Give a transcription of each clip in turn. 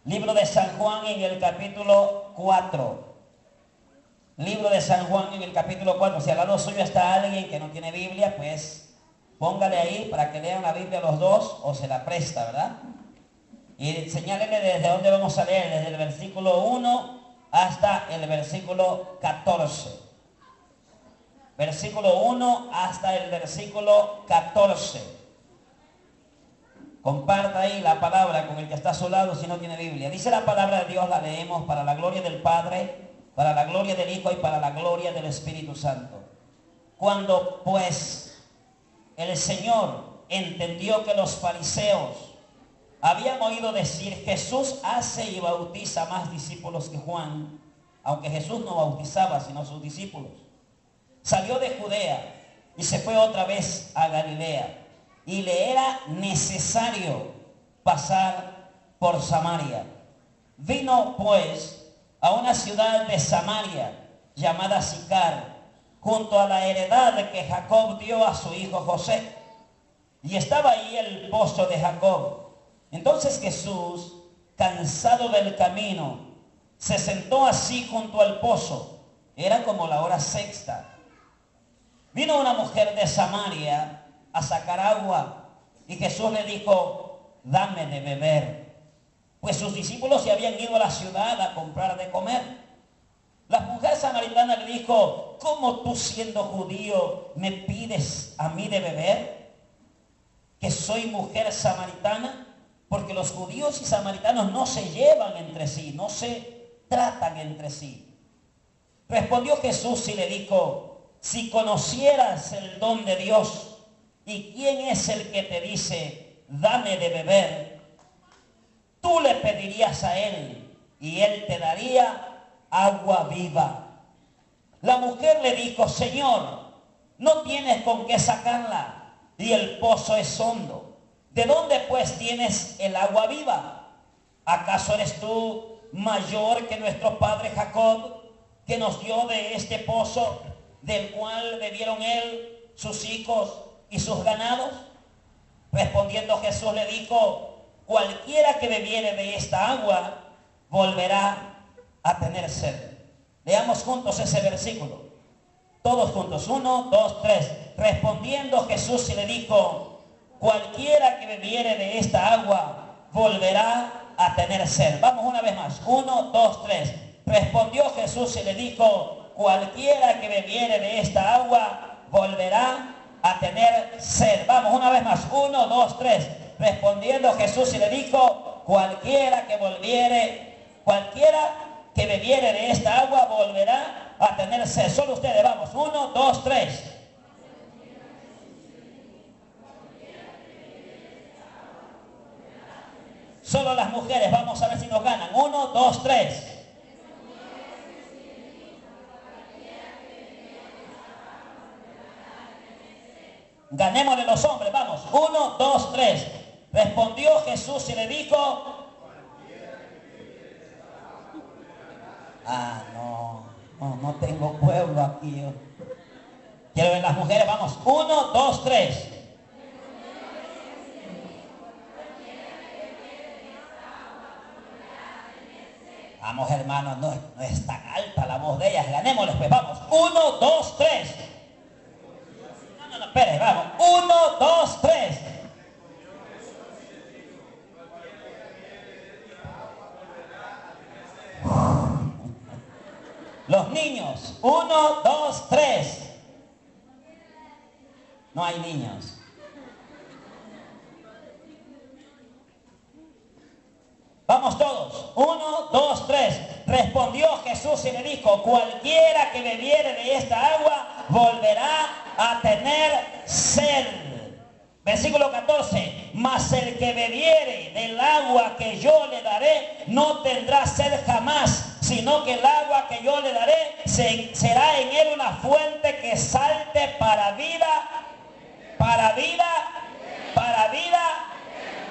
Libro de San Juan en el capítulo 4. Libro de San Juan en el capítulo 4. Si al lado suyo está alguien que no tiene Biblia, pues póngale ahí para que lean la Biblia los dos o se la presta, ¿verdad? Y señálele desde dónde vamos a leer, desde el versículo 1 hasta el versículo 14. Versículo 1 hasta el versículo 14. Comparta ahí la palabra con el que está a su lado si no tiene Biblia. Dice la palabra de Dios, la leemos para la gloria del Padre, para la gloria del Hijo y para la gloria del Espíritu Santo. Cuando pues el Señor entendió que los fariseos habían oído decir: Jesús hace y bautiza más discípulos que Juan, aunque Jesús no bautizaba sino sus discípulos, salió de Judea y se fue otra vez a Galilea, y le era necesario pasar por Samaria. Vino pues a una ciudad de Samaria llamada Sicar, junto a la heredad que Jacob dio a su hijo José, y estaba ahí el pozo de Jacob. Entonces Jesús, cansado del camino, se sentó así junto al pozo. Era como la hora sexta. Vino una mujer de Samaria a sacar agua, y Jesús le dijo: dame de beber, pues sus discípulos se habían ido a la ciudad a comprar de comer. La mujer samaritana le dijo: ¿cómo tú, siendo judío, me pides a mí de beber, que soy mujer samaritana? Porque los judíos y samaritanos no se llevan entre sí, no se tratan entre sí. Respondió Jesús y le dijo: si conocieras el don de Dios, ¿y quién es el que te dice: dame de beber? Tú le pedirías a él, y él te daría agua viva. La mujer le dijo: Señor, no tienes con qué sacarla, y el pozo es hondo. ¿De dónde pues tienes el agua viva? ¿Acaso eres tú mayor que nuestro padre Jacob, que nos dio de este pozo, del cual bebieron él, sus hijos y sus ganados? Respondiendo Jesús le dijo: cualquiera que bebiere de esta agua volverá a tener sed. Leamos juntos ese versículo. Todos juntos. 1, 2, 3. Respondiendo Jesús y le dijo: cualquiera que bebiere de esta agua volverá a tener sed. Vamos una vez más. 1, 2, 3. Respondió Jesús y le dijo: cualquiera que bebiere de esta agua volverá a tener sed. Vamos una vez más. 1, 2, 3. Respondiendo Jesús y le dijo: cualquiera que bebiere de esta agua volverá a tener sed. Solo ustedes, vamos. 1, 2, 3. Solo las mujeres, vamos a ver si nos ganan. 1, 2, 3. Ganémosle los hombres, vamos. 1, 2, 3. Respondió Jesús y le dijo: no tengo pueblo aquí. Quiero ver las mujeres, vamos. 1, 2, 3. Vamos, hermanos, no es tan alta la voz de ellas. Ganémosles, pues, vamos. 1, 2, 3. No, espere, vamos. 1, 2, 3. Los niños. 1, 2, 3. No hay niños. Vamos todos. 1, 2, 3. Respondió Jesús y le dijo: cualquiera que bebiere de esta agua volverá a tener sed. Versículo 14. Mas el que bebiere del agua que yo le daré no tendrá sed jamás, sino que el agua que yo le daré será en él una fuente que salte para vida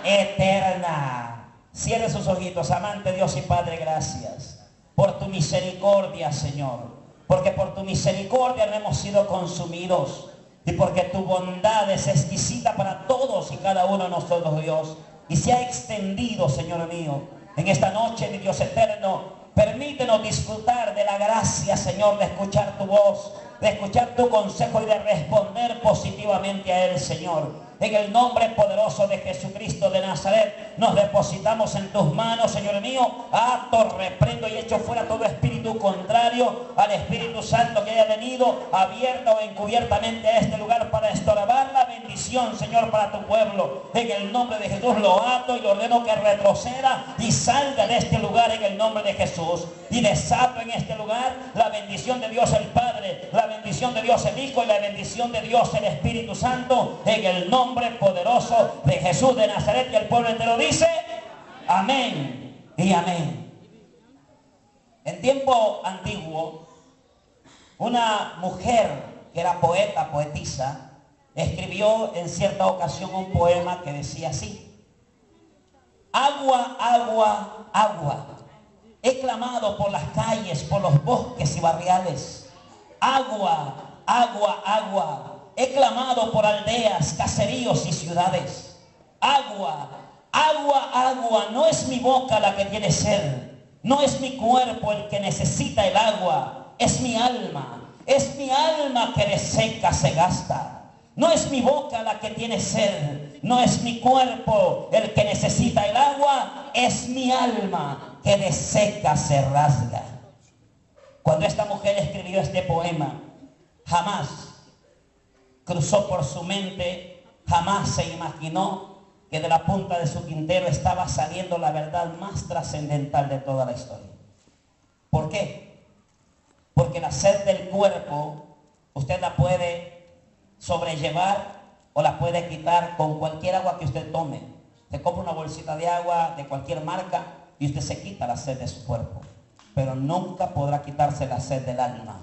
eterna. Cierre sus ojitos. Amante Dios y Padre, gracias por tu misericordia, Señor, porque por tu misericordia no hemos sido consumidos, y porque tu bondad es exquisita para todos y cada uno de nosotros, Dios, y se ha extendido, Señor mío, En esta noche, mi Dios eterno, permítenos disfrutar de la gracia, Señor, de escuchar tu voz, de escuchar tu consejo y de responder positivamente a él, Señor. En el nombre poderoso de Jesucristo de Nazaret, nos depositamos en tus manos, Señor mío. Ato, reprendo y echo fuera todo espíritu contrario al Espíritu Santo que haya venido abierta o encubiertamente a este lugar para estorbar la bendición, Señor, para tu pueblo. En el nombre de Jesús lo ato y lo ordeno que retroceda y salga de este lugar en el nombre de Jesús. Y desato en este lugar la bendición de Dios el Padre, la bendición de Dios el Hijo y la bendición de Dios el Espíritu Santo, en el nombre poderoso de Jesús de Nazaret. Y el pueblo entero dice amén y amén. En tiempo antiguo, una mujer que era poeta, poetisa, escribió en cierta ocasión un poema que decía así: agua, agua, agua, he clamado por las calles, por los bosques y barriales. Agua, agua, agua, he clamado por aldeas, caseríos y ciudades. Agua, agua, agua, no es mi boca la que tiene sed, no es mi cuerpo el que necesita el agua, es mi alma que de seca se gasta. No es mi boca la que tiene sed, no es mi cuerpo el que necesita el agua, es mi alma que de seca se rasga. Cuando esta mujer escribió este poema, jamás cruzó por su mente, jamás se imaginó que de la punta de su tintero estaba saliendo la verdad más trascendental de toda la historia. ¿Por qué? Porque la sed del cuerpo usted la puede sobrellevar o la puede quitar con cualquier agua que usted tome. Se compra una bolsita de agua de cualquier marca y usted se quita la sed de su cuerpo, pero nunca podrá quitarse la sed del alma.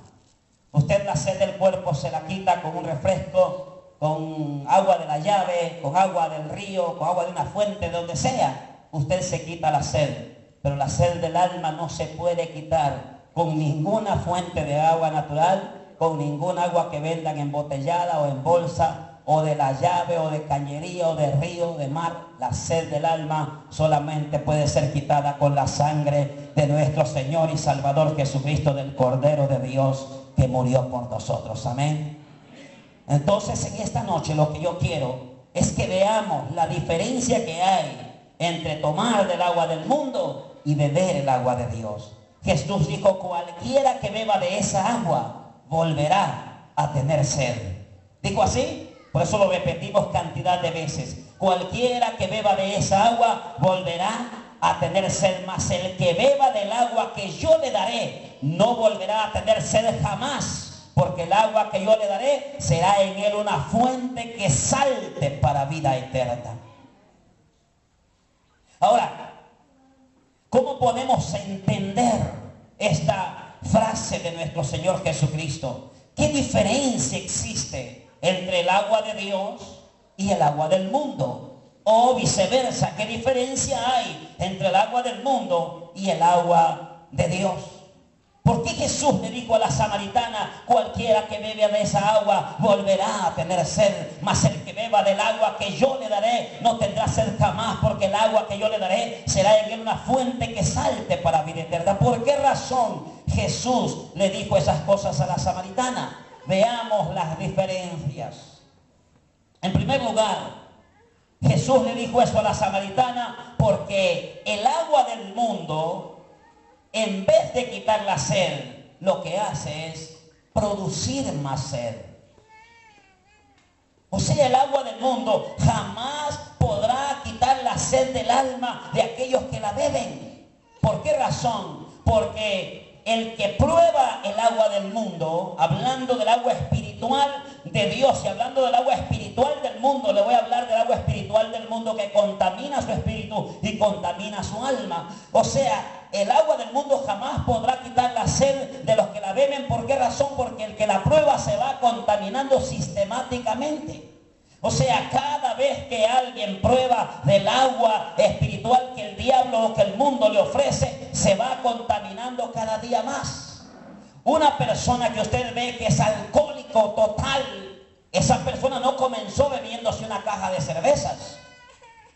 Usted la sed del cuerpo se la quita con un refresco, con agua de la llave, con agua del río, con agua de una fuente, de donde sea. Usted se quita la sed, pero la sed del alma no se puede quitar con ninguna fuente de agua natural, con ningún agua que vendan embotellada o en bolsa, o de la llave, o de cañería, o de río, de mar. La sed del alma solamente puede ser quitada con la sangre de nuestro Señor y Salvador Jesucristo, del Cordero de Dios, que murió por nosotros. Amén. Entonces, en esta noche lo que yo quiero es que veamos la diferencia que hay entre tomar del agua del mundo y beber el agua de Dios. Jesús dijo: cualquiera que beba de esa agua volverá a tener sed. ¿Dijo así? Por eso lo repetimos cantidad de veces. Cualquiera que beba de esa agua volverá a tener sed, mas el que beba del agua que yo le daré no volverá a tener sed jamás, porque el agua que yo le daré será en él una fuente que salte para vida eterna. Ahora, ¿cómo podemos entender esta frase de nuestro Señor Jesucristo? ¿Qué diferencia existe entre el agua de Dios y el agua del mundo? O viceversa, ¿qué diferencia hay entre el agua del mundo y el agua de Dios? ¿Por qué Jesús le dijo a la samaritana: cualquiera que beba de esa agua volverá a tener sed, mas el que beba del agua que yo le daré no tendrá sed jamás, porque el agua que yo le daré será en él una fuente que salte para vida eterna? ¿Por qué razón Jesús le dijo esas cosas a la samaritana? Veamos las diferencias. En primer lugar, Jesús le dijo eso a la samaritana porque el agua del mundo, en vez de quitar la sed, lo que hace es producir más sed. O sea, el agua del mundo jamás podrá quitar la sed del alma de aquellos que la beben. ¿Por qué razón? Porque el que prueba el agua del mundo, hablando del agua espiritual de Dios y hablando del agua espiritual del mundo, le voy a hablar del agua espiritual del mundo que contamina su espíritu y contamina su alma. O sea, el agua del mundo jamás podrá quitar la sed de los que la beben. ¿Por qué razón? Porque el que la prueba se va contaminando sistemáticamente. O sea, cada vez que alguien prueba del agua espiritual que el diablo o que el mundo le ofrece, se va contaminando cada día más. Una persona que usted ve que es alcohólico total, esa persona no comenzó bebiéndose una caja de cervezas.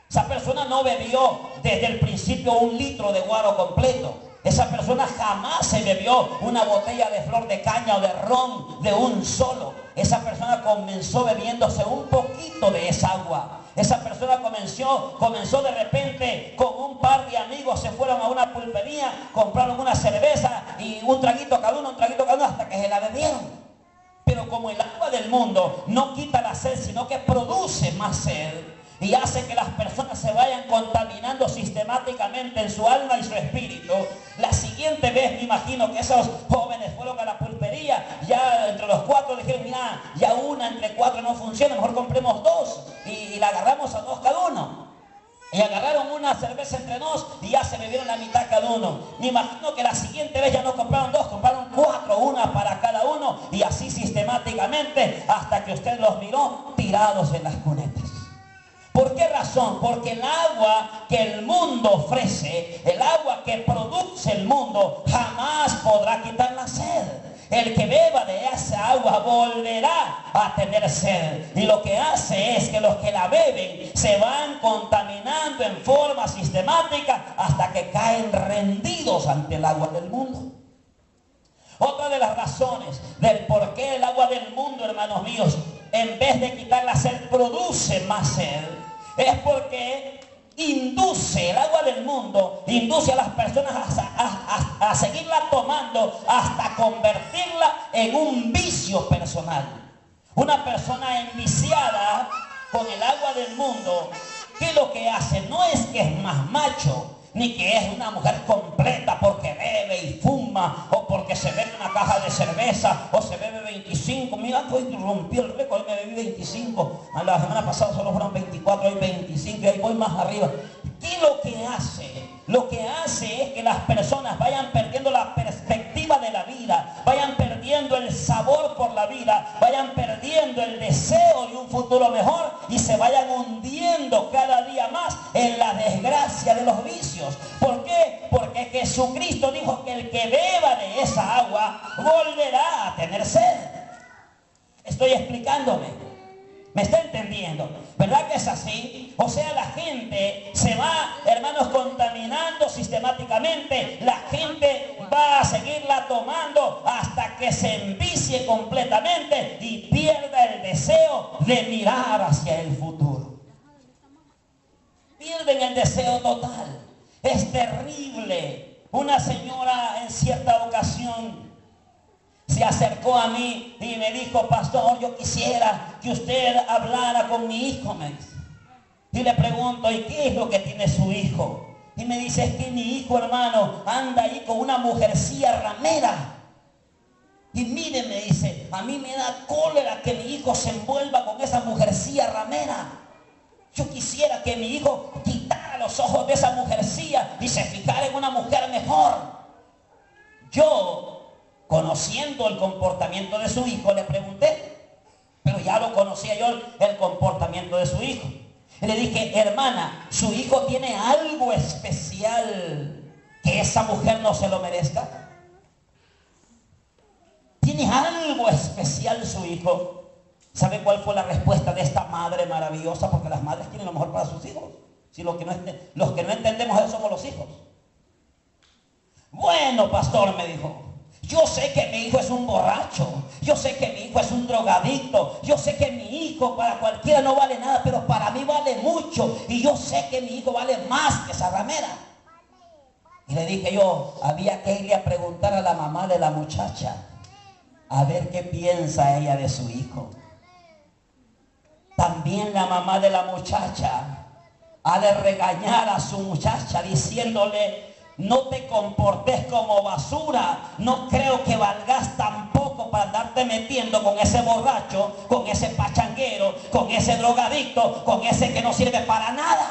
Esa persona no bebió desde el principio 1 litro de guaro completo. Esa persona jamás se bebió una botella de flor de caña o de ron de un solo. Esa persona comenzó bebiéndose un poquito de esa agua. Esa persona comenzó de repente con un par de amigos, se fueron a una pulpería, compraron una cerveza y un traguito cada uno, hasta que se la bebieron. Pero como el agua del mundo no quita la sed, sino que produce más sed y hace que las personas se vayan contaminando sistemáticamente en su alma y su espíritu, la siguiente vez me imagino que esos jóvenes fueron a la pulpería, ya entre los 4 dijeron, mira, ya una entre 4 no funciona, mejor compremos 2 y la agarramos a 2 cada uno. Y agarraron una cerveza entre 2 y ya se bebieron la mitad cada uno. Me imagino que la siguiente vez ya no compraron 2, compraron 4, una para cada uno, y así sistemáticamente hasta que usted los miró tirados en las cunetas. ¿Por qué razón? Porque el agua que el mundo ofrece, el agua que produce el mundo, jamás podrá quitar la sed. El que beba de esa agua volverá a tener sed. Y lo que hace es que los que la beben se van contaminando en forma sistemática hasta que caen rendidos ante el agua del mundo. Otra de las razones del por qué el agua del mundo, hermanos míos, en vez de quitar la sed, produce más sed, es porque el agua del mundo induce a las personas a seguirla tomando hasta convertirla en un vicio personal. Una persona enviciada con el agua del mundo, ¿qué es lo que hace? No es que es más macho, ni que es una mujer completa porque bebe y fuma, o porque se bebe una caja de cerveza, o se bebe 25. Mira, hoy rompí el récord, hoy me bebí 25. La semana pasada solo fueron 24, hoy 25, y ahí voy más arriba. ¿Qué es lo que hace? Lo que hace es que las personas vayan perdiendo la perspectiva de la vida, vayan perdiendo el sabor por la vida, vayan perdiendo el deseo de un futuro mejor y se vayan hundiendo cada día más en la desgracia de los vicios. ¿Por qué? Porque Jesucristo dijo que el que beba de esa agua volverá a tener sed. Estoy explicándome. ¿Me está entendiendo? ¿Verdad que es así? O sea, la gente se va, hermanos, contaminando sistemáticamente. La gente va a seguirla tomando hasta que se envicie completamente y pierda el deseo de mirar hacia el futuro. Pierden el deseo total. Es terrible. Una señora en cierta ocasión se acercó a mí y me dijo, pastor, yo quisiera que usted hablara con mi hijo, me dice. Y le pregunto, ¿y qué es lo que tiene su hijo? Y me dice, es que mi hijo, hermano, anda ahí con una mujercilla ramera. Y mire, me dice, a mí me da cólera que mi hijo se envuelva con esa mujercilla ramera. Yo quisiera que mi hijo quitara los ojos de esa mujercilla y se fijara en una mujer mejor. Yo, conociendo el comportamiento de su hijo, le pregunté, pero ya lo conocía yo el comportamiento de su hijo. Y le dije, hermana, ¿su hijo tiene algo especial que esa mujer no se lo merezca? ¿Tiene algo especial su hijo? ¿Sabe cuál fue la respuesta de esta madre maravillosa? Porque las madres quieren lo mejor para sus hijos. Si los que no entendemos eso somos los hijos. Bueno, pastor, me dijo, yo sé que mi hijo es un borracho, yo sé que mi hijo es un drogadicto, yo sé que mi hijo para cualquiera no vale nada, pero para mí vale mucho, y yo sé que mi hijo vale más que esa ramera. Y le dije yo, había que irle a preguntar a la mamá de la muchacha, a ver qué piensa ella de su hijo. También la mamá de la muchacha ha de regañar a su muchacha diciéndole, no te comportes como basura, no creo que valgas tampoco para andarte metiendo con ese borracho, con ese pachanguero, con ese drogadicto, con ese que no sirve para nada.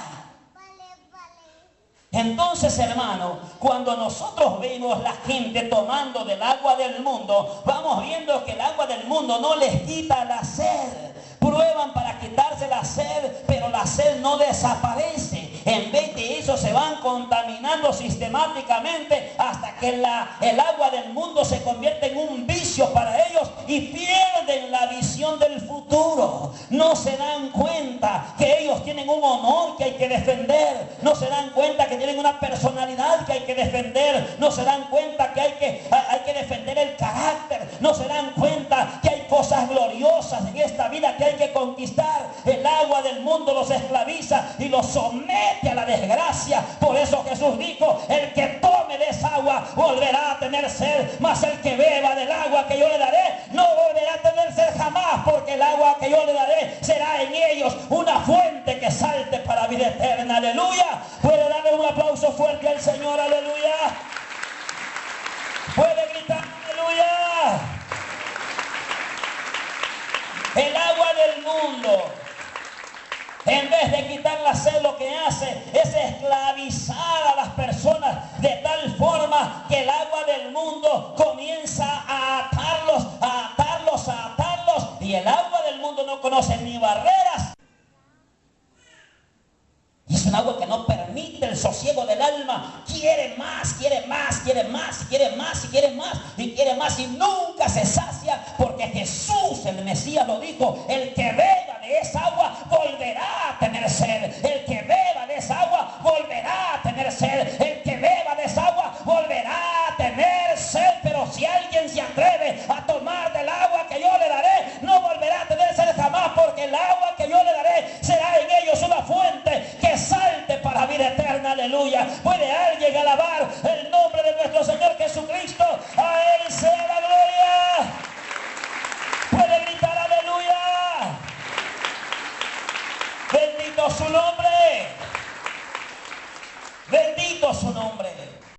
Entonces, hermano, cuando nosotros vemos la gente tomando del agua del mundo, vamos viendo que el agua del mundo no les quita la sed. Prueban para quitarse la sed, pero la sed no desaparece. En vez de eso se van contaminando sistemáticamente hasta que el agua del mundo se convierte en un vicio para ellos y pierden la visión del futuro. No se dan cuenta que ellos tienen un honor que hay que defender. No se dan cuenta que tienen una personalidad que hay que defender. No se dan cuenta que hay que defender el carácter. No se dan cuenta que hay cosas gloriosas en esta vida que hay que conquistar. El agua del mundo los esclaviza y los somete a la desgracia. Por eso Jesús dijo: el que tome de esa agua volverá a tener sed, mas el que beba del agua que yo le daré no volverá a tener sed jamás, porque el agua que yo le daré será en ellos una fuente que salte para vida eterna. Aleluya. Puede darle un aplauso fuerte al Señor. Aleluya. Puede gritar aleluya. El agua del mundo, en vez de quitar la sed, lo que hace es esclavizar a las personas de tal forma que el agua del mundo comienza a atarlos, a atarlos, a atarlos. Y el agua del mundo no conoce ni barreras. Y es un agua que no permite el sosiego del alma. Quiere más, quiere más, quiere más, quiere más y quiere más y quiere más y nunca se sacia, porque Jesús el Mesías lo dijo: el que